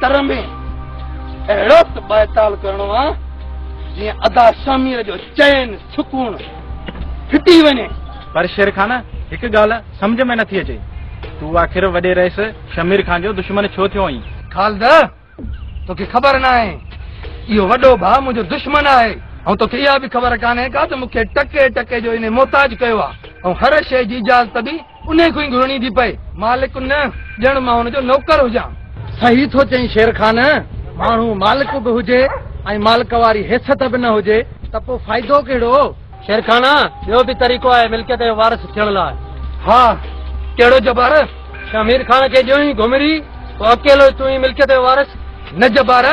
तर में अहिड़ो बेताल करणो आहे जीअं अदा शामीर जो चैन सुकून फिटी वञे। पर शेर खान हिकु ॻाल्हि सम्झ में नथी अचे, तूं आख़िर वॾे रहिस शमीर खान जो दुश्मन छो थियो आहीं? खालद तोखे ख़बर न आहे इहो वॾो भाउ मुंहिंजो दुश्मन आहे ऐं तोखे इहा बि ख़बर कान्हे का त मूंखे टके टके जो इन मोहताज कयो आहे ऐं हर शइ जी इजाज़त बि उन खां ई घुरणी थी पए। मालिक न ॼण मां हुनजो नौकर हुजां। सही थो चई शेर खान, माण्हू मालिक बि हुजे ऐं मालिक वारी हैसियत बि न हुजे त पोइ फ़ाइदो कहिड़ो? शेर खान ॿियो बि तरीक़ो आहे मिल्कियत जो वारिस थियण लाइ। हा कहिड़ो जबार? शमीर खान खे ॾियो ई घुमरी पोइ अकेलो तूं ई मिल्कियत जो वारिस। न जबार,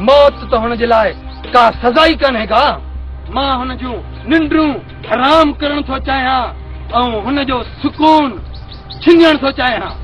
मौत त हुन जे लाइ का सज़ा ई कान्हे का। मां हुन जूं निंड्रूं हराम करण थो चाहियां ऐं हुनजो सुकून छिंगण थो चाहियां।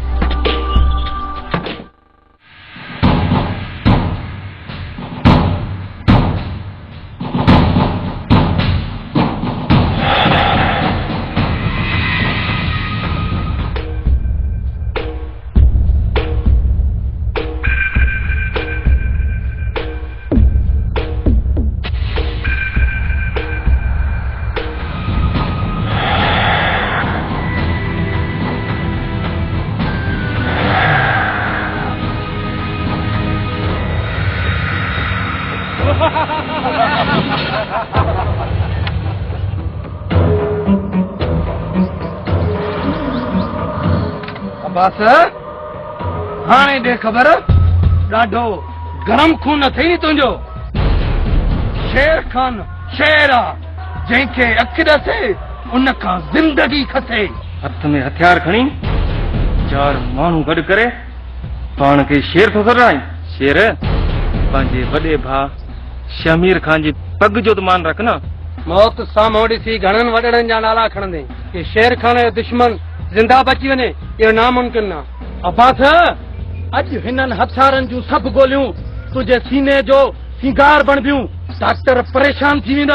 अब्बास हाणे ॾे ख़बर, ॾाढो गरम खून अथई नी तुंहिंजो। शेर खान शेर आहे, जंहिंखे अखि ॾसे उन खां ज़िंदगी खसे। हथ में हथियार खणी चार माण्हू गॾु करे पाण खे शेर थो सॾाई। शेर पंहिंजे वॾे भाउ शमीर खान जी पग जो त मान रख न। मौत साम्हूं ॾिसी घणनि वॾड़नि जा नाला खणंदे कि शेर खान जो दुश्मन ज़िंदा बची वञे इहो नामुमकिन आहे। अब्बास अॼु हिननि हथियारनि जूं सभु गोलियूं तुंहिंजे सीने जो सिंगार बणबियूं। डॉक्टर परेशान थी वेंदा।